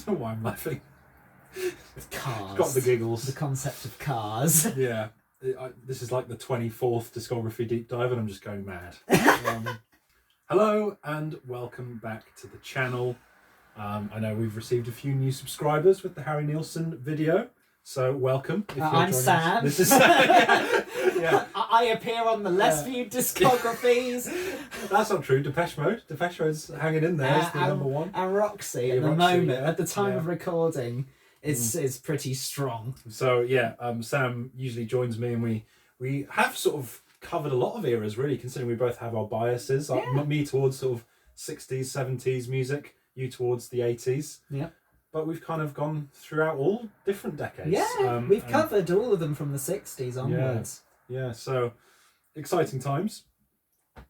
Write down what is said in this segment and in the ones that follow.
don't know why I'm laughing. Cars. Got the giggles. The concept of cars. Yeah. This is like the 24th discography deep dive and I'm just going mad. Hello and welcome back to the channel. I know we've received a few new subscribers with the Harry Nilsson video, so welcome. If you're I'm Sam. This is yeah. I appear on the less viewed discographies. That's not true. Depeche Mode. Depeche Mode's hanging in there as the number one. And Roxy at the Roxy, moment, yeah. at the time of recording, is pretty strong. So yeah, Sam usually joins me and we have sort of covered a lot of eras really, considering we both have our biases. Me towards sort of 60s, 70s music, you towards the 80s. Yeah. But we've kind of gone throughout all different decades. Yeah, we've covered all of them from the 60s onwards. Yeah, so exciting times.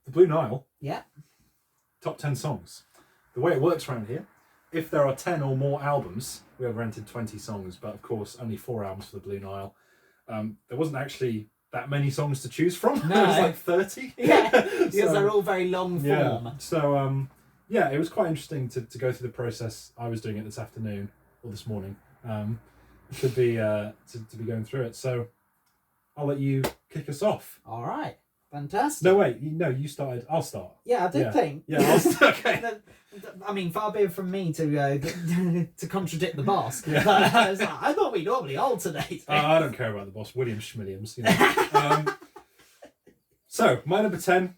The Blue Nile. Yeah. Top 10 songs. The way it works around here, if there are 10 or more albums, we have rented 20 songs, but of course only 4 albums for the Blue Nile. There wasn't actually that many songs to choose from. No. It was like 30. Yeah, because they're all very long form. Yeah. So yeah, it was quite interesting to go through the process. I was doing it this afternoon or this morning. To be going through it. So I'll let you kick us off. All right, fantastic. No, wait, you started. I'll start. Yeah, I did think. Yeah, I'll start. Okay. I mean, far be it from me to contradict the boss. Yeah. But I thought we normally alternate. I don't care about the boss. William Schmilliams. You know. So my number 10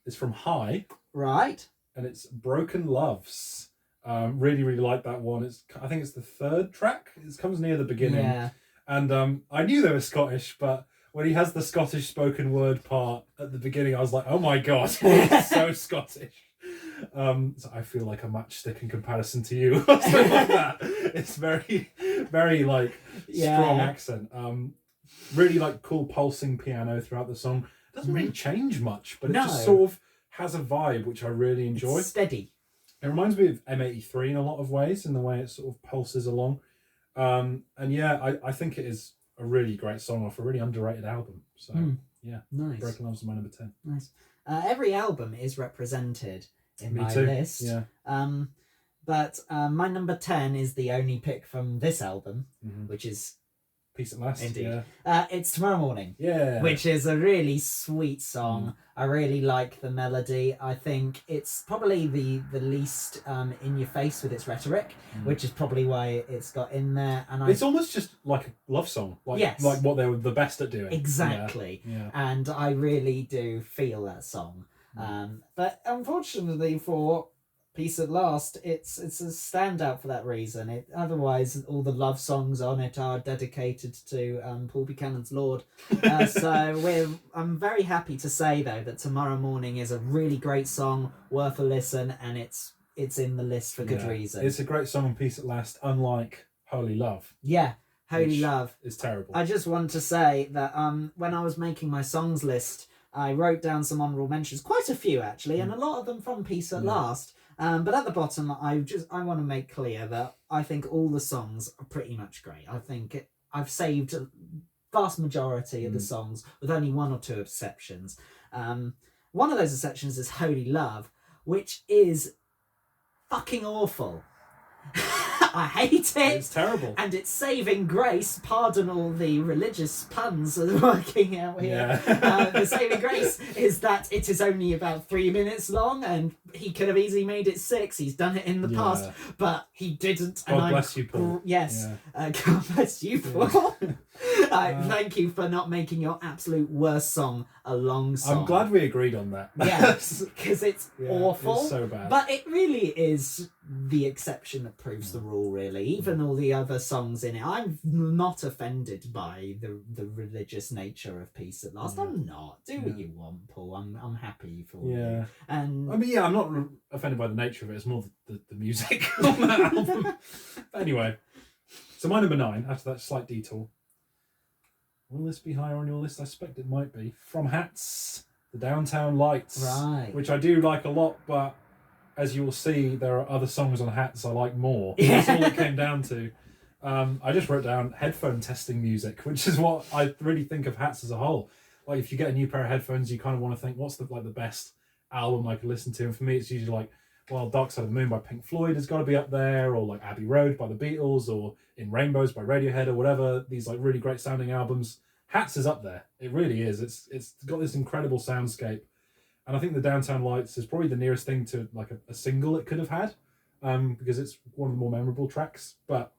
is from High. Right. And it's Broken Loves. Really, really like that one. I think it's the 3rd track. It comes near the beginning. Yeah. And I knew they were Scottish, but when he has the Scottish spoken word part at the beginning, I was like, oh my God, it's so Scottish. So I feel like a matchstick in comparison to you. Something like that. It's very, very like strong accent. Really like cool pulsing piano throughout the song. It doesn't really change much, but it just sort of has a vibe which I really enjoy. It's steady. It reminds me of M83 in a lot of ways, in the way it sort of pulses along. And yeah, I think it is a really great song off a really underrated album. So yeah, nice. Broken Loves is my number 10. Nice. Every album is represented in my too. list. Yeah. But my number 10 is the only pick from this album, which is Peace at Last. Indeed. Yeah. It's Tomorrow Morning. Yeah. Which is a really sweet song. I really like the melody. I think it's probably the least in your face with its rhetoric, which is probably why it's got in there. And it's almost just like a love song. Like what they were the best at doing. Exactly. Yeah. And I really do feel that song. But unfortunately for Peace at Last, it's a standout for that reason. Otherwise, all the love songs on it are dedicated to Paul Buchanan's Lord. I'm very happy to say though that Tomorrow Morning is a really great song, worth a listen, and it's in the list for good reason. It's a great song on Peace at Last, unlike Holy Love. Yeah, Holy Love is terrible. I just want to say that when I was making my songs list, I wrote down some honourable mentions, quite a few actually, and a lot of them from Peace at Last. But at the bottom, I want to make clear that I think all the songs are pretty much great. I think I've saved a vast majority of the songs with only 1 or 2 exceptions. One of those exceptions is Holy Love, which is fucking awful. I hate it. It's terrible. And its saving grace, pardon all the religious puns that are working out here. Yeah. The saving grace is that it is only about 3 minutes long, and he could have easily made it 6. He's done it in the past, but he didn't. God bless you, Paul. Yes. Yeah. God bless you, Paul. Thank you for not making your absolute worst song a long song. I'm glad we agreed on that. Yes, because it's awful. It's so bad. But it really is the exception that proves the rule, really. Even all the other songs in it, I'm not offended by the religious nature of Peace at Last. I'm not. Do what you want, Paul. I'm happy for you. And I mean, I'm not offended by the nature of it. It's more the music on that album. But anyway, so my number 9, after that slight detour. Will this be higher on your list? I suspect it might be. From Hats, The Downtown Lights. Right. Which I do like a lot, but as you will see, there are other songs on Hats I like more. That's all it came down to. I just wrote down headphone testing music, which is what I really think of Hats as a whole. Like, if you get a new pair of headphones, you kind of want to think, what's the best album I could listen to? And for me, it's usually like well, Dark Side of the Moon by Pink Floyd has got to be up there, or like Abbey Road by the Beatles, or In Rainbows by Radiohead, or whatever, these like really great sounding albums. Hats is up there. It really is. It's got this incredible soundscape. And I think the Downtown Lights is probably the nearest thing to like a single it could have had, because it's one of the more memorable tracks. But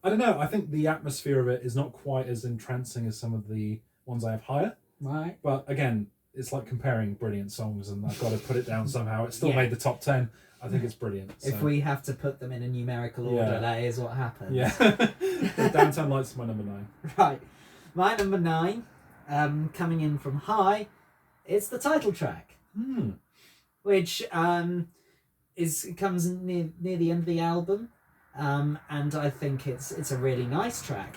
I don't know. I think the atmosphere of it is not quite as entrancing as some of the ones I have higher. Right. But again, it's like comparing brilliant songs, and I've got to put it down somehow. It still made the top 10. I think it's brilliant. So. If we have to put them in a numerical order, that is what happens. Yeah. Downtown Lights is my number 9. Right. My number 9, coming in from high, it's the title track, which comes near the end of the album, and I think it's a really nice track.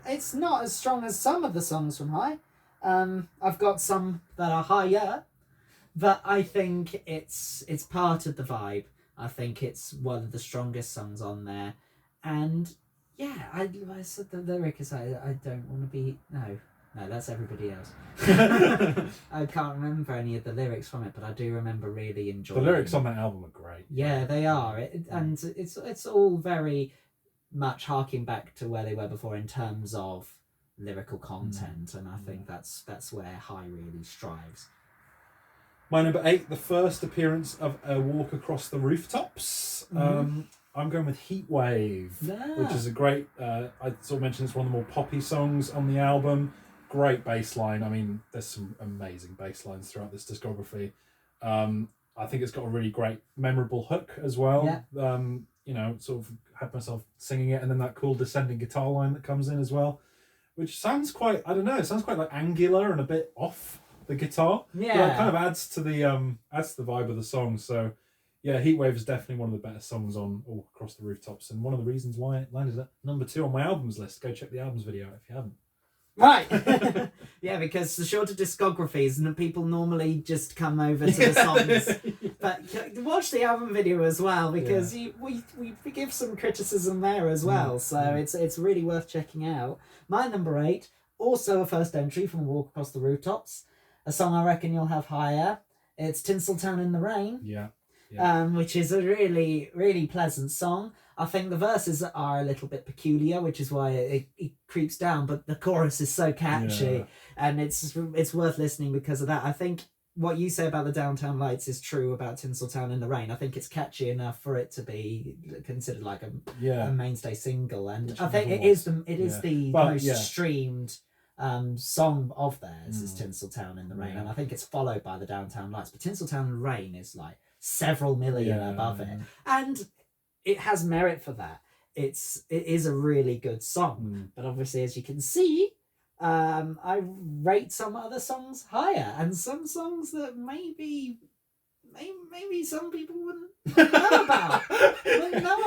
It's not as strong as some of the songs from high. I've got some that are higher, but I think it's part of the vibe. I think it's one of the strongest songs on there, and yeah, I said the lyric is I don't want to be no, that's everybody else. I can't remember any of the lyrics from it, but I do remember really enjoying the lyrics on that album are great. Yeah, they are, and it's all very much harking back to where they were before in terms of lyrical content, and I think that's where high really strives. My number 8, the first appearance of A Walk Across the Rooftops. I'm going with Heatwave, which is a great, I sort of mentioned it's one of the more poppy songs on the album. Great bass line. I mean, there's some amazing bass lines throughout this discography. I think it's got a really great, memorable hook as well. Yeah. Sort of had myself singing it, and then that cool descending guitar line that comes in as well, which sounds quite, I don't know, it sounds quite like angular and a bit off the guitar. Yeah. But it kind of adds to the vibe of the song. So yeah, Heatwave is definitely one of the better songs on All Across the Rooftops, and one of the reasons why it landed at number 2 on my albums list. Go check the albums video out if you haven't. Right. Yeah, because the shorter discographies and people normally just come over to the songs. But watch the album video as well, because we give some criticism there as well. So it's really worth checking out. My number 8, also a first entry from Walk Across the Rooftops, a song I reckon you'll have higher. It's Tinseltown in the Rain. Yeah. Which is a really, really pleasant song. I think the verses are a little bit peculiar, which is why it creeps down, but the chorus is so catchy, and it's worth listening because of that. I think what you say about the Downtown Lights is true about Tinseltown in the Rain. I think it's catchy enough for it to be considered like a mainstay single, and I think it is the most streamed song of theirs is Tinseltown in the Rain, and I think it's followed by the Downtown Lights, but Tinseltown in the Rain is like several million above it, and it has merit for that. It is a really good song, but obviously, as you can see, I rate some other songs higher, and some songs that maybe some people wouldn't know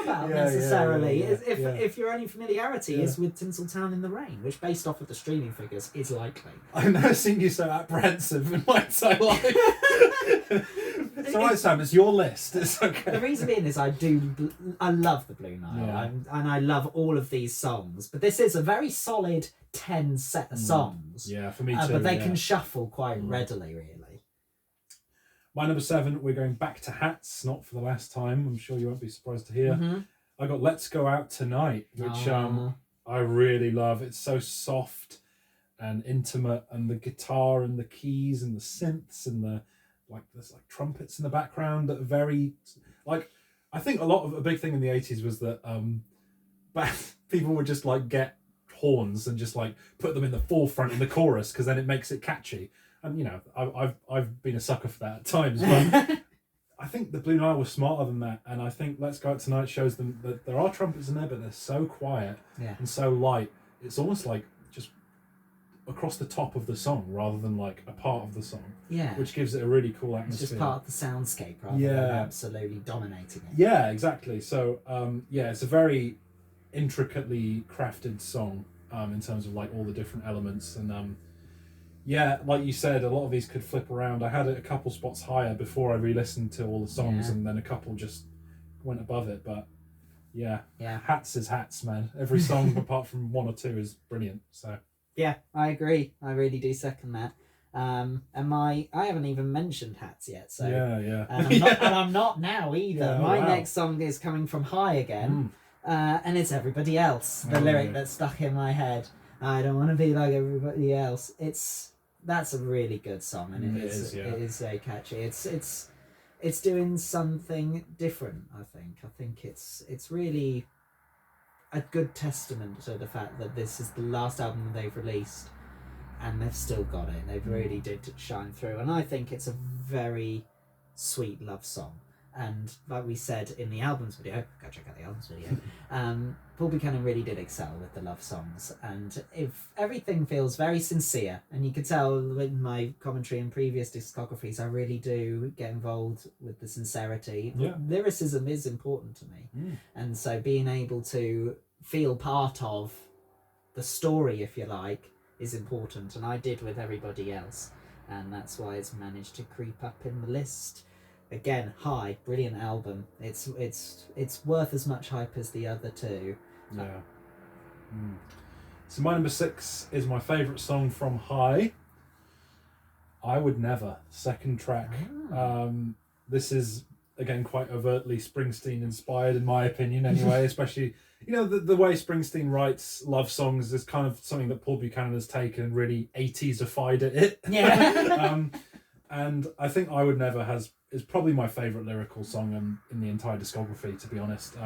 about necessarily. If your only familiarity is with Tinseltown in the Rain, which based off of the streaming figures is likely. I've never seen you so apprehensive in my entire life. It's alright, Sam, it's your list. It's okay. The reason being is I love the Blue Nile, and I love all of these songs, but this is a very solid 10 set of songs. Yeah, for me too. But they can shuffle quite readily, really. My number 7, we're going back to Hats, not for the last time. I'm sure you won't be surprised to hear. I got Let's Go Out Tonight, which I really love. It's so soft and intimate, and the guitar and the keys and the synths and there's trumpets in the background that are very, I think a big thing in the 80s was that people would just get horns and just put them in the forefront in the chorus, because then it makes it catchy. And I've been a sucker for that at times, but I think the Blue Nile was smarter than that, and I think Let's Go Out Tonight shows them that there are trumpets in there, but they're so quiet and so light. It's almost like just across the top of the song rather than a part of the song. Yeah. Which gives it a really cool atmosphere. It's just part of the soundscape rather than absolutely dominating it. Yeah, exactly. So it's a very intricately crafted song in terms of all the different elements, and like you said, a lot of these could flip around. I had it a couple spots higher before I re-listened to all the songs, and then a couple just went above it. But Hats is Hats, man. Every song apart from one or two is brilliant. So yeah, I agree. I really do second that. And I haven't even mentioned Hats yet, so yeah. and I'm not now either. Yeah, My wow. next song is coming from High again, and it's Everybody Else. The lyric that's stuck in my head. I don't want to be like everybody else. That's a really good song, and it is so catchy. It's doing something different. I think it's really a good testament to the fact that this is the last album they've released, and they've still got it. They've really did shine through, and I think it's a very sweet love song. And like we said in the albums video, go check out the albums video. Paul Buchanan really did excel with the love songs, and if everything feels very sincere, and you could tell in my commentary in previous discographies, I really do get involved with the sincerity. Yeah. Lyricism is important to me, and so being able to feel part of the story, if you like, is important, and I did with Everybody Else, and that's why it's managed to creep up in the list. Again, High, brilliant album. It's worth as much hype as the other two. Yeah. So my number 6 is my favourite song from High. I Would Never, second track. This is again quite overtly Springsteen inspired, in my opinion, anyway. Especially, the way Springsteen writes love songs is kind of something that Paul Buchanan has taken and really 80s-ified it. Yeah. And I think I Would Never is probably my favourite lyrical song in the entire discography, to be honest.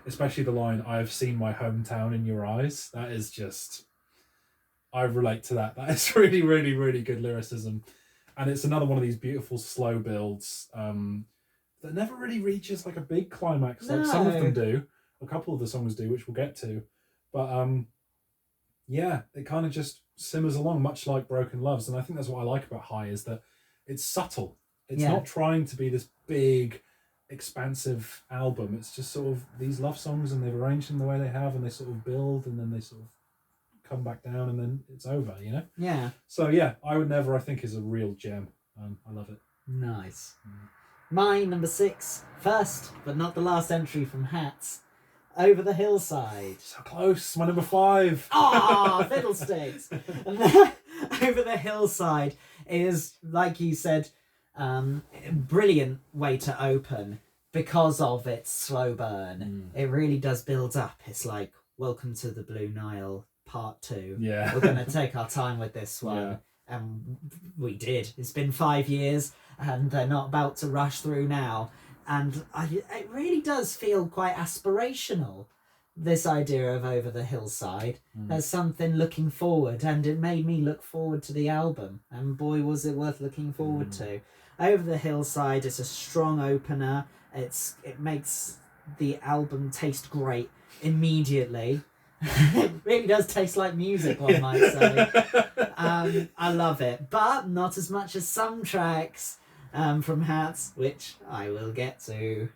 Especially the line, I have seen my hometown in your eyes. That is just... I relate to that. That is really, really, really good lyricism. And it's another one of these beautiful slow builds that never really reaches like a big climax. Like some of them do. A couple of the songs do, which we'll get to. But yeah, it kind of just simmers along, much like Broken Loves. And I think that's what I like about High, is that it's subtle. It's not trying to be this big, expansive album. It's just sort of these love songs, and they've arranged them the way they have, and they sort of build, and then they sort of come back down, and then it's over, Yeah. So yeah, I Would Never, I think, is a real gem. I love it. Nice. My number 6, first but not the last entry from Hats, Over the Hillside. So close. My number 5. Ah, fiddlesticks. Over the Hillside is, like you said, a brilliant way to open because of its slow burn. It really does build up. It's like, welcome to the Blue Nile part 2. Yeah. We're going to take our time with this one. Yeah. And we did. It's been 5 years, and they're not about to rush through now. And it really does feel quite aspirational, this idea of Over the Hillside. There's something looking forward, and it made me look forward to the album. And boy, was it worth looking forward to. Over the Hillside is a strong opener. It makes the album taste great immediately. It really does taste like music, one might say. I love it, but not as much as some tracks from Hats, which I will get to.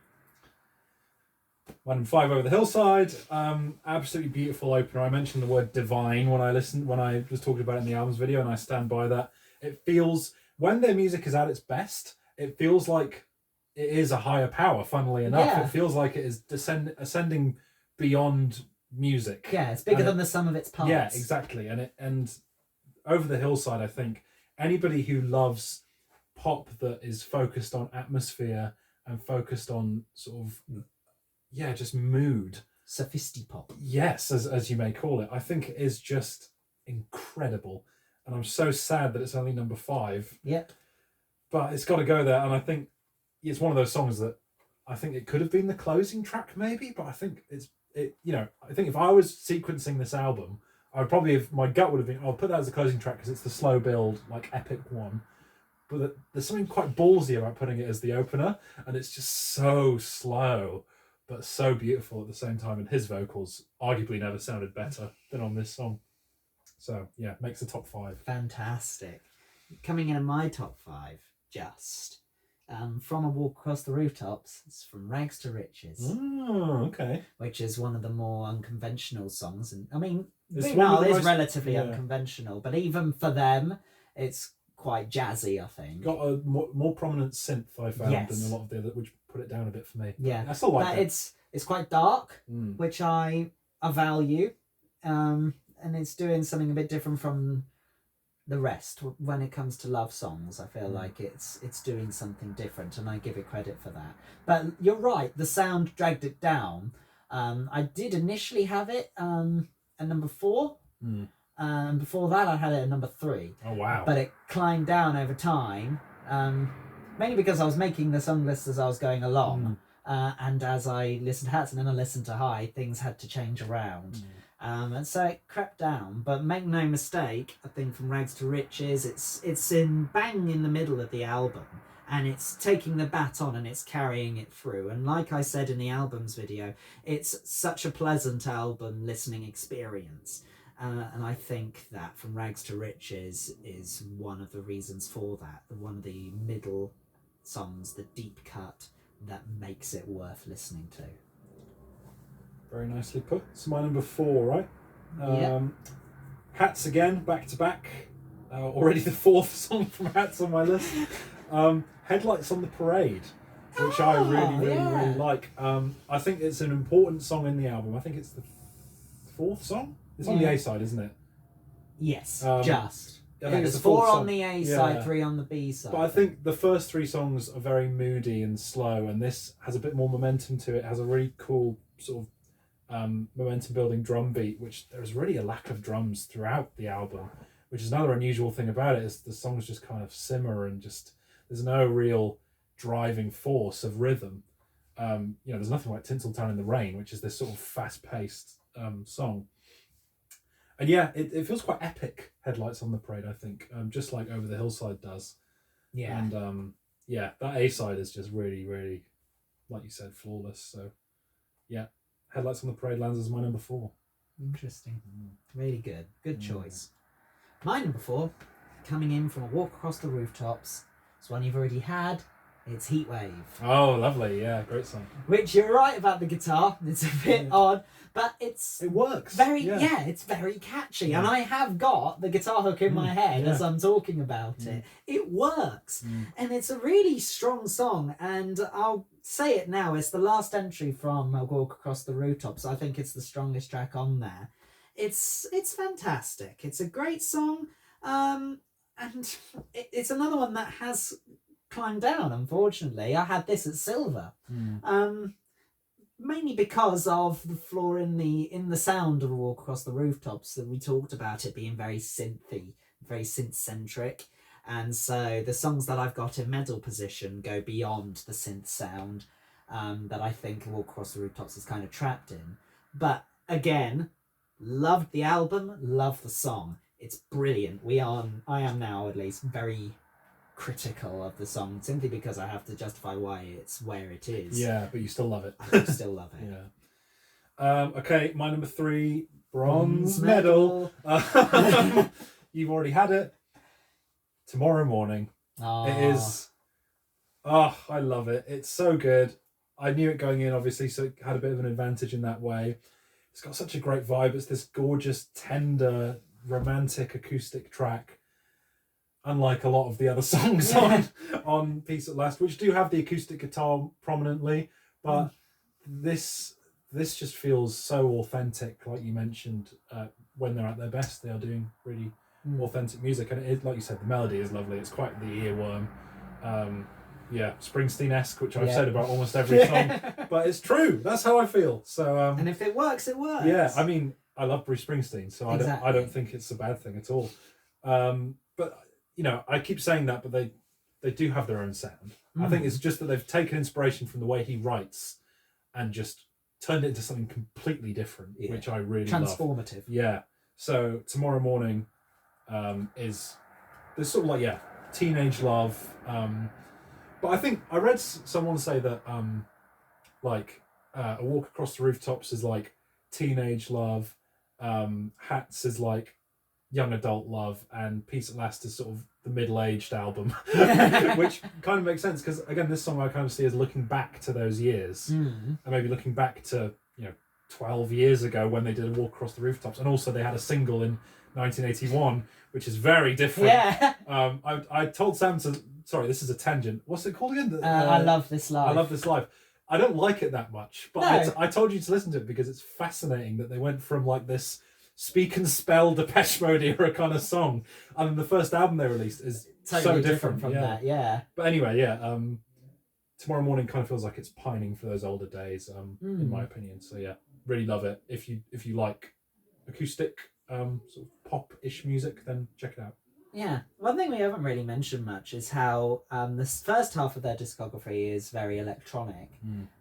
1 and 5, Over the Hillside. Absolutely beautiful opener. I mentioned the word divine when I was talking about it in the albums video, and I stand by that. It feels, when their music is at its best, it feels like it is a higher power, funnily enough. Yeah. It feels like it is ascending beyond music. Yeah, it's bigger than the sum of its parts. Yeah, exactly. And Over the Hillside, I think anybody who loves pop that is focused on atmosphere and focused on sort of, just mood. Sophistipop. Yes, as you may call it. I think it is just incredible. And I'm so sad that it's only number 5. Yep. But it's got to go there. And I think it's one of those songs that I think it could have been the closing track maybe, but I think I think if I was sequencing this album, I would probably have, my gut would have been, I'll put that as the closing track because it's the slow build, like epic one. But there's something quite ballsy about putting it as the opener, and it's just so slow, but so beautiful at the same time. And his vocals arguably never sounded better than on this song. So yeah, makes the top 5. Fantastic. Coming in my top 5, just From a Walk Across the Rooftops. It's From Rags to Riches. Oh, okay. Which is one of the more unconventional songs, and I mean, It's Blue one of Nile the is most- relatively unconventional, but even for them, it's quite jazzy, I think. Got a more prominent synth, I found, Yes. than a lot of the other, which put it down a bit for me. Yeah, I still like but it. it's quite dark, Mm. which I value, and it's doing something a bit different from the rest. When it comes to love songs, I feel like it's doing something different, and I give it credit for that. But you're right, the sound dragged it down. I did initially have it at number 4. Before that, I had it at number 3. Oh wow! But it climbed down over time, mainly because I was making the song list as I was going along, and as I listened to Hats and then I listened to High, things had to change around. And so it crept down, but make no mistake, I think From Rags to Riches, it's in bang in the middle of the album, and it's taking the baton and it's carrying it through. And like I said in the albums video, it's such a pleasant album listening experience. And I think that From Rags to Riches is one of the reasons for that, one of the middle songs, the deep cut that makes it worth listening to. Very nicely put. It's my number 4, right? Yeah. Hats again, back to back. Already the 4th song from Hats on my list. Headlights on the Parade, which I really like. I think it's an important song in the album. I think it's the 4th song. It's on the A side, isn't it? Yes, just. I think it's there's the 4th 4 song. on the A side, 3 on the B side. But I think the first 3 songs are very moody and slow, and this has a bit more momentum to it. It has a really cool sort of momentum building drum beat, which there's really a lack of drums throughout the album, which is another unusual thing about it, is the songs just kind of simmer and just there's no real driving force of rhythm. There's nothing like Tinseltown in the Rain, which is this sort of fast-paced song. And yeah, it feels quite epic, Headlights on the Parade, I think, just like Over the Hillside does. Yeah. And that A side is just really, really, like you said, flawless. So yeah, Headlights on the Parade lands as my number 4. Interesting. Really good. Good choice. My number 4, coming in from A Walk Across the Rooftops, it's one you've already had. It's Heatwave. Oh, lovely. Yeah, great song. Which you're right about the guitar. It's a bit odd, but it works. It's very catchy. And I have got the guitar hook in my head as I'm talking about it. It works. And it's a really strong song. And I'll say it now, it's the last entry from A Walk Across the Rooftops. I think it's the strongest track on there. It's fantastic. It's a great song. And it's another one that has climbed down, unfortunately. I had this at silver. Mainly because of the flaw in the sound of A Walk Across the Rooftops, that we talked about it being very synthy, very synth-centric. And so the songs that I've got in medal position go beyond the synth sound that I think A Walk Across the Rooftops is kind of trapped in. But again, loved the album, loved the song. It's brilliant. I am now at least very critical of the song, simply because I have to justify why it's where it is. Yeah, but you still love it. I still love it. Yeah. Okay, my number 3, bronze medal. You've already had it. Tomorrow Morning. It is. Oh, I love it. It's so good. I knew it going in, obviously, so it had a bit of an advantage in that way. It's got such a great vibe. It's this gorgeous, tender, romantic acoustic track. Unlike a lot of the other songs on Peace at Last, which do have the acoustic guitar prominently, but this just feels so authentic. Like you mentioned, when they're at their best, they are doing really authentic music, and it, like you said, the melody is lovely. It's quite the earworm, Springsteen-esque, which I've said about almost every song, but it's true. That's how I feel. So, and if it works, it works. Yeah, I mean, I love Bruce Springsteen, so I don't think it's a bad thing at all. But I keep saying that, but they do have their own sound. I think it's just that they've taken inspiration from the way he writes and just turned it into something completely different, which I really transformative. Love. Yeah. So Tomorrow Morning is this sort of like teenage love. But I think I read someone say that A Walk Across the Rooftops is like teenage love. Hats is like young adult love, and Peace at Last is sort of the middle-aged album, which kind of makes sense, because again, this song I kind of see as looking back to those years, and maybe looking back to 12 years ago when they did A Walk Across the Rooftops, and also they had a single in 1981, which is very different. I told Sam to, sorry, this is a tangent, what's it called again? I Love This Life. I Love This Life. I don't like it that much, but I told you to listen to it because it's fascinating that they went from like this speak and spell Depeche Mode era kind of song. And the first album they released is Totally so different from yeah. that. Yeah. But anyway, yeah. Tomorrow Morning kind of feels like it's pining for those older days, in my opinion. So yeah, really love it. If you like acoustic, sort of pop-ish music, then check it out. Yeah, one thing we haven't really mentioned much is how this first half of their discography is very electronic,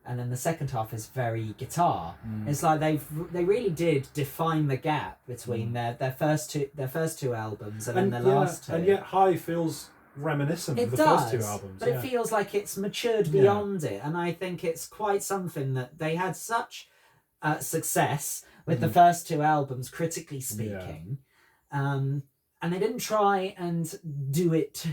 and then the second half is very guitar. It's like they really did define the gap between their first two albums and then their last two. And yet High feels reminiscent of the first two albums. But it feels like it's matured beyond it, and I think it's quite something that they had such success with the first two albums, critically speaking. And they didn't try and do it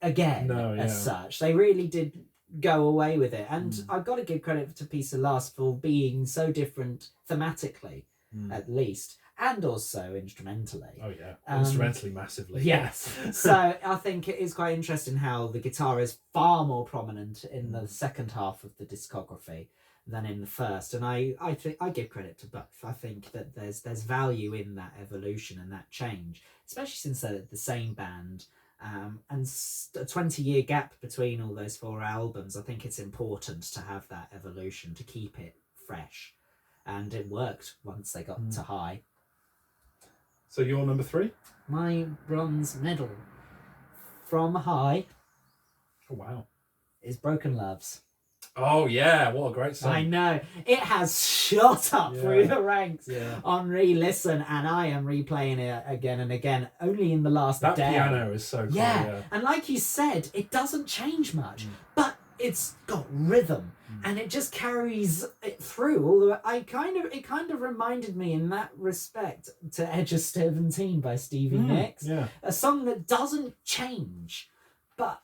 again as such. They really did go away with it. And I've got to give credit to Peace at Last for being so different thematically, at least, and also instrumentally. Oh, yeah. Instrumentally, massively. Yes. So I think it is quite interesting how the guitar is far more prominent in the second half of the discography than in the first, and I think I give credit to both. I think that there's value in that evolution and that change, especially since they're the same band, and a 20-year gap between all those four albums. I think it's important to have that evolution to keep it fresh, and it worked once they got to High. So your number 3? My bronze medal from High. Oh wow! Is Broken Loves. Oh yeah, what a great song. I know. It has shot up through the ranks on re-listen, and I am replaying it again and again, only in the last that day. That piano is so cool. Yeah, and like you said, it doesn't change much, but it's got rhythm, and it just carries it through all the way. It kind of reminded me in that respect to Edge of 17 by Stevie Nicks. Yeah. A song that doesn't change, but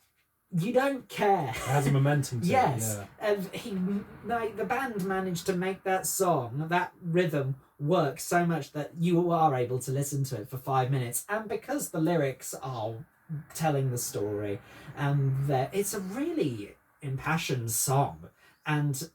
you don't care. It has a momentum to it. Yes. The band managed to make that song, that rhythm, work so much that you are able to listen to it for 5 minutes. And because the lyrics are telling the story, and it's a really impassioned song, and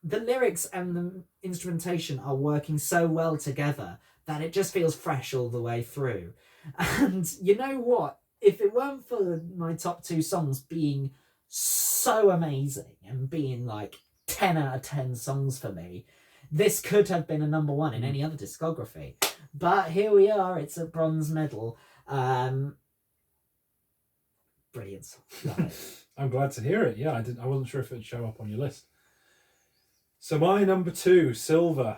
the lyrics and the instrumentation are working so well together that it just feels fresh all the way through. And you know what? If it weren't for my top 2 songs being so amazing and being like 10 out of 10 songs for me, this could have been a number 1 in any other discography. But here we are, it's a bronze medal. Brilliant song. Love it. I'm glad to hear it. Yeah, I wasn't sure if it'd show up on your list. So my number 2, Silver.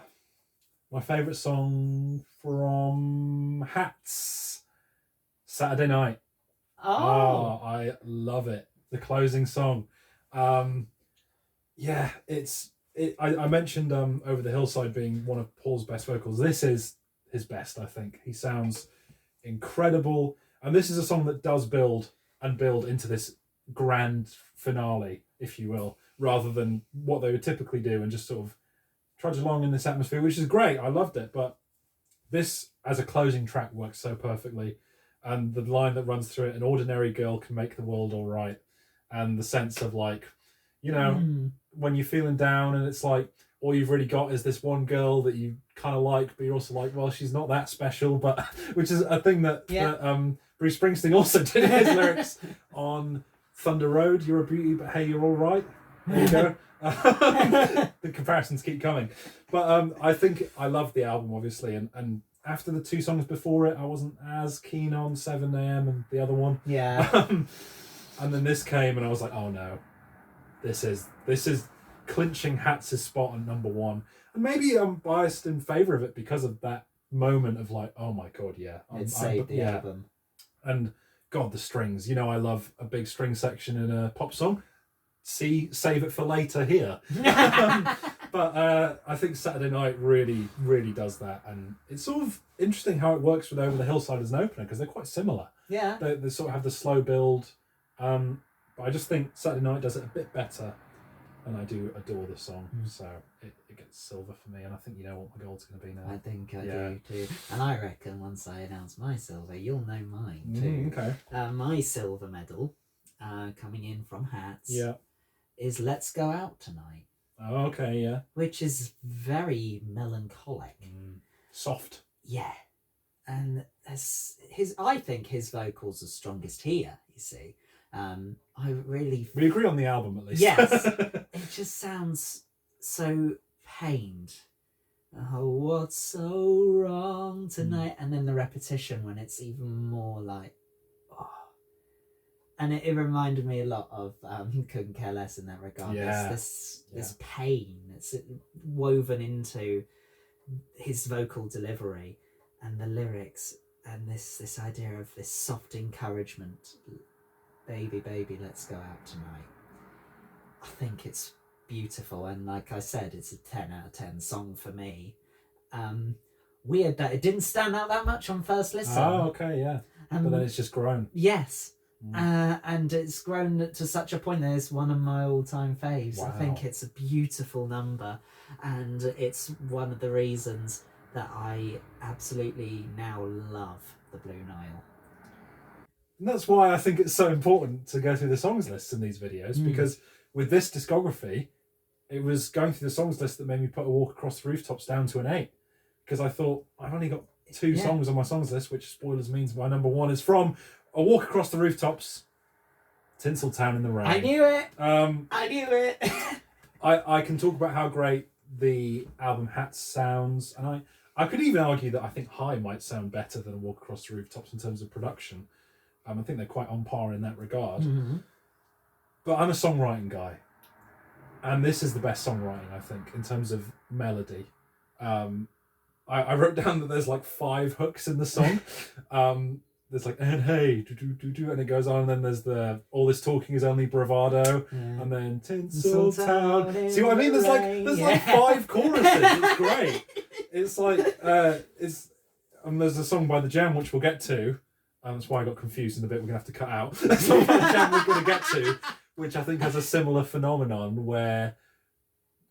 My favourite song from Hats. Saturday Night. Oh, I love it. The closing song. I mentioned Over the Hillside being one of Paul's best vocals. This is his best, I think. He sounds incredible. And this is a song that does build into this grand finale, if you will, rather than what they would typically do and just sort of trudge along in this atmosphere, which is great. I loved it. But this, as a closing track, works so perfectly. And the line that runs through it, an ordinary girl can make the world all right. And the sense of like, you know, when you're feeling down and it's like, all you've really got is this one girl that you kind of like, but you're also like, well, she's not that special, but which is a thing that Bruce Springsteen also did in his lyrics on Thunder Road. You're a beauty, but hey, you're all right. There you go. The comparisons keep coming. But I think I love the album, obviously, and after the 2 songs before it, I wasn't as keen on 7 AM and the other one. Yeah. And then this came and I was like, oh no, this is clinching Hats' spot on number 1. And maybe I'm biased in favour of it because of that moment of like, oh my God, yeah. It saved the album. And God, the strings. You know, I love a big string section in a pop song. Save it for later here. But I think Saturday Night really, really does that. And it's sort of interesting how it works with Over the Hillside as an opener, because they're quite similar. Yeah. They sort of have the slow build. But I just think Saturday Night does it a bit better. And I do adore the song. So it gets Silver for me. And I think you know what my goal's going to be now. I think I do too. And I reckon once I announce my silver, you'll know mine too. Okay. My silver medal, coming in from Hats, is Let's Go Out Tonight. Oh, okay, yeah. Which is very melancholic. Soft. yeah, and I think his vocals are strongest here. You see, I really We agree on the album at least. Yes. It just sounds so pained. Oh, what's so wrong tonight? And then the repetition when it's even more like, oh. And it reminded me a lot of Couldn't Care Less in that regard. Yeah. This pain that's woven into his vocal delivery and the lyrics, and this idea of this soft encouragement. Baby, baby, let's go out tonight. I think it's beautiful, and like I said, it's a 10 out of 10 song for me. Weird that it didn't stand out that much on first listen. Oh, okay, yeah. But then it's just grown. Yes. And it's grown to such a point that it's one of my all-time faves. Wow. I think it's a beautiful number, and it's one of the reasons that I absolutely now love the Blue Nile. And that's why I think it's so important to go through the songs lists in these videos, because with this discography, it was going through the songs list that made me put A Walk Across the Rooftops down to an 8. Because I thought, I've only got 2 songs on my songs list, which, spoilers, means my number 1 is from A Walk Across the Rooftops, Tinseltown in the Rain. I knew it! I knew it! I can talk about how great the album Hats sounds, and I could even argue that I think High might sound better than A Walk Across the Rooftops in terms of production. I think they're quite on par in that regard. Mm-hmm. But I'm a songwriting guy. And this is the best songwriting, I think, in terms of melody. I wrote down that there's like 5 hooks in the song. There's like, and hey, do, and it goes on, and then there's all this talking is only bravado, and then Tinseltown. See what I mean? There's like 5 choruses. It's great. It's like, and there's a song by The Jam, which we'll get to. That's why I got confused in the bit we're going to have to cut out. That's what the Jam we're going to get to, which I think has a similar phenomenon where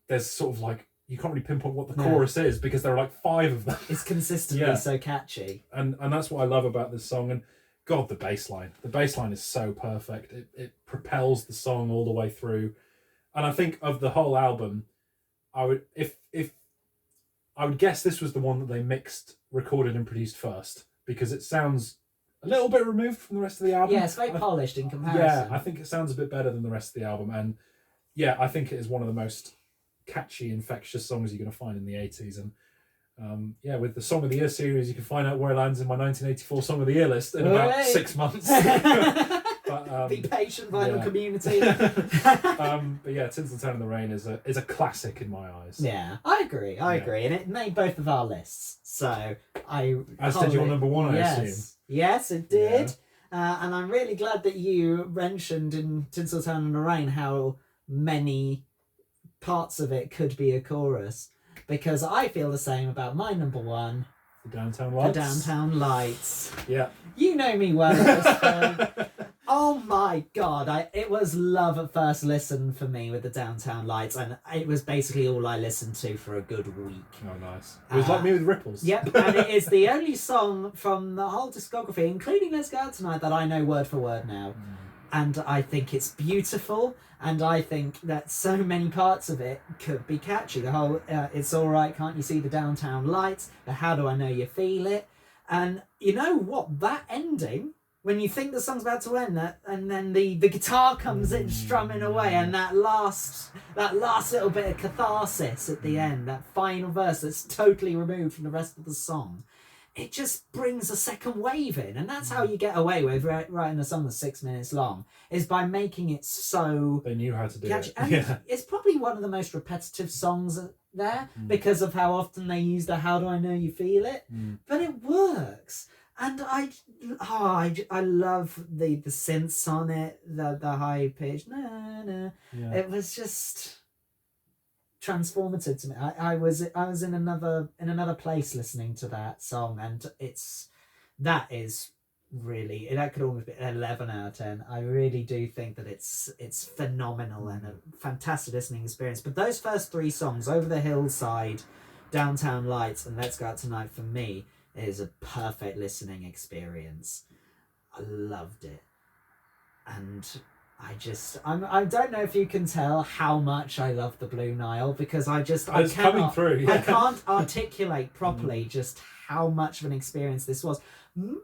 there's sort of like, you can't really pinpoint what the chorus is because there are like 5 of them. It's consistently so catchy. And that's what I love about this song. And God, the bass line. The bass line is so perfect. It propels the song all the way through. And I think of the whole album, I would I would guess this was the one that they mixed, recorded and produced first, because it sounds a little bit removed from the rest of the album. Yeah, it's very polished in comparison. Yeah, I think it sounds a bit better than the rest of the album. And yeah, I think it is one of the most catchy, infectious songs you're going to find in the 80s. And with the Song of the Year series, you can find out where it lands in my 1984 Song of the Year list in about 6 months. But, be patient, vinyl community. But yeah, Tinseltown in the Rain is a classic in my eyes. Yeah, I agree, and it made both of our lists. So as did your number 1, I assume. Yes, it did. Yeah. And I'm really glad that you mentioned in Tinseltown in the Rain how many parts of it could be a chorus, because I feel the same about my number 1, The Downtown Lights. The Downtown Lights. Yeah. You know me well at this point. Oh my God, it was love at first listen for me with The Downtown Lights, and it was basically all I listened to for a good week. Oh, nice. It was like me with Ripples. Yep, and it is the only song from the whole discography, including Let's Go Out Tonight, that I know word for word now. And I think it's beautiful, and I think that so many parts of it could be catchy. The whole, it's all right, can't you see the downtown lights? The how do I know you feel it? And you know what? That ending, when you think the song's about to end, and then the guitar comes in strumming away, and that last little bit of catharsis at the end, that final verse that's totally removed from the rest of the song, it just brings a second wave in. And that's how you get away with writing a song that's 6 minutes long, is by making it so... They knew how to do catchy. it. And it's probably one of the most repetitive songs there, because of how often they use the how do I know you feel it. But it works. And I love the synths on it, the high pitch. It was just transformative to me. I was in another place listening to that song, and that could almost be an 11 out of 10. I really do think that it's phenomenal and a fantastic listening experience. But those first 3 songs, Over the Hillside, Downtown Lights, and Let's Go Out Tonight, for me is a perfect listening experience. I loved it. And I don't know if you can tell how much I love the Blue Nile, because It's coming through. Yeah. I can't articulate properly just how much of an experience this was.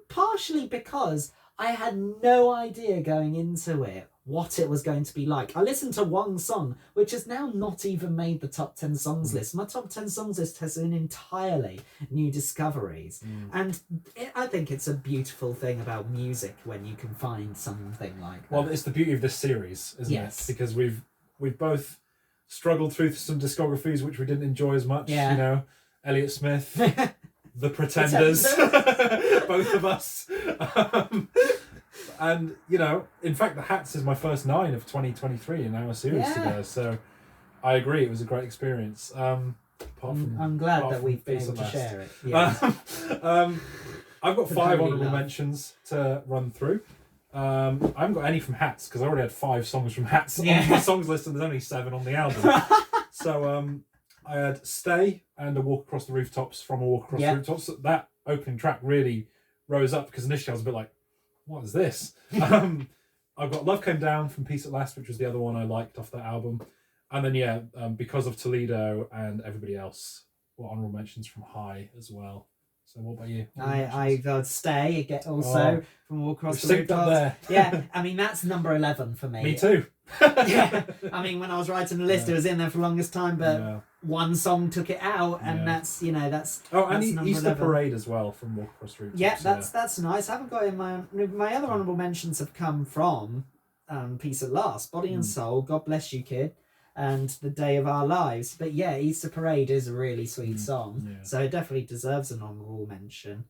Partially because I had no idea going into it what it was going to be like. I listened to one song, which has now not even made the top 10 songs list. My top 10 songs list has been entirely new discoveries. And I think it's a beautiful thing about music when you can find something like that. Well, it's the beauty of this series, isn't Yes. it? Because we've both struggled through some discographies which we didn't enjoy as much. Yeah. You know, Elliott Smith, The Pretenders, both of us. And, you know, in fact, The Hats is my first 9 of 2023 in our series together. So I agree, it was a great experience. Apart from, I'm glad that we've been Peace able at to Last. share it. Yeah. I've got The 5 holy honourable love. mentions to run through. I haven't got any from Hats because I already had 5 songs from Hats on Yeah. my songs list, and there's only 7 on the album. So I had Stay and A Walk Across the Rooftops from A Walk Across the Rooftops. That opening track really rose up because initially I was a bit like, what is this? I've got Love Came Down from Peace at Last, which was the other one I liked off that album. And then, Because of Toledo and Everybody Else were honourable mentions from High as well. So what about you? I got Stay again also from Walk Across the synced up Rooftops. there. Yeah, I mean, that's number 11 for me. Me too. Yeah, I mean, when I was writing the list, it was in there for the longest time, but Yeah. one song took it out, and Yeah. that's Oh, and that's number Easter 11. Parade as well from Walk Across the Rooftops. Yeah, that's nice. I haven't got in my other honourable mentions have come from Peace at Last, Body and Soul, God Bless You Kid, and The Day of Our Lives. But yeah, Easter Parade is a really sweet song, so it definitely deserves an honourable mention.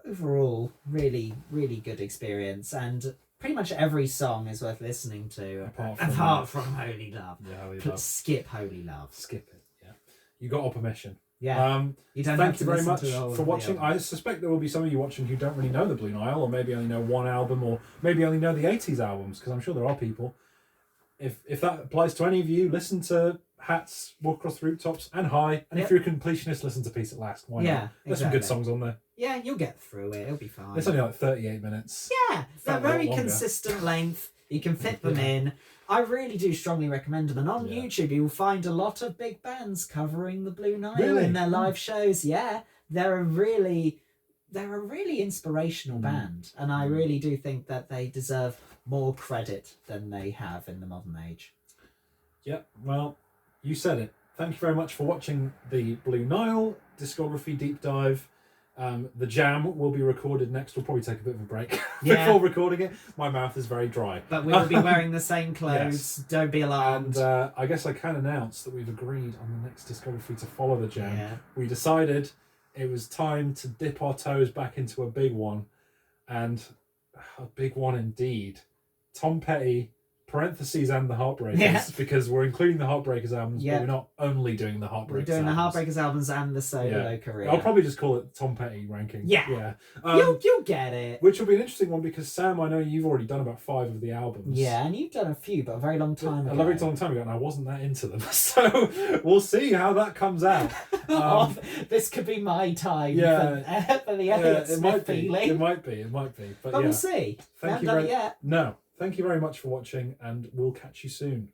Overall, really, really good experience, and pretty much every song is worth listening to, apart from Holy Love. Yeah, Holy Love. Skip Holy Love. Skip it. Yeah, you got our permission. Yeah. You don't have Thank to you very listen much to the whole for of the watching. album. I suspect there will be some of you watching who don't really know the Blue Nile, or maybe only know one album, or maybe only know the 80s albums, because I'm sure there are people. If that applies to any of you, listen to Hats, Walk Across the Rooftops, and High. And if you're a completionist, listen to Peace at Last. Why not? There's some good songs on there. Yeah, you'll get through it. It'll be fine. It's only like 38 minutes. Yeah, they're Felt a lot very longer. consistent length. You can fit them in. I really do strongly recommend them. And on YouTube, you'll find a lot of big bands covering the Blue Nile in their live shows. Yeah, they're a really inspirational band, and I really do think that they deserve more credit than they have in the modern age. Yep, well, you said it. Thank you very much for watching the Blue Nile discography deep dive. The jam will be recorded next. We'll probably take a bit of a break before recording it. My mouth is very dry. But we will be wearing the same clothes. Yes. Don't be alarmed. And I guess I can announce that we've agreed on the next discography to follow the jam. Yeah. We decided it was time to dip our toes back into a big one. And a big one indeed. Tom Petty, parentheses, and the Heartbreakers, because we're including the Heartbreakers albums, but we're not only doing the Heartbreakers We're doing albums. the Heartbreakers albums and the solo career. I'll probably just call it Tom Petty ranking. Yeah. Yeah. You'll get it. Which will be an interesting one because, Sam, I know you've already done about 5 of the albums. Yeah, and you've done a few, but a very long time ago. A very long time ago, and I wasn't that into them. So we'll see how that comes out. This could be my time for the Yeah, Elliott Smith feeling. It might be. But we'll see. Thank you done very it yet. No. Thank you very much for watching, and we'll catch you soon.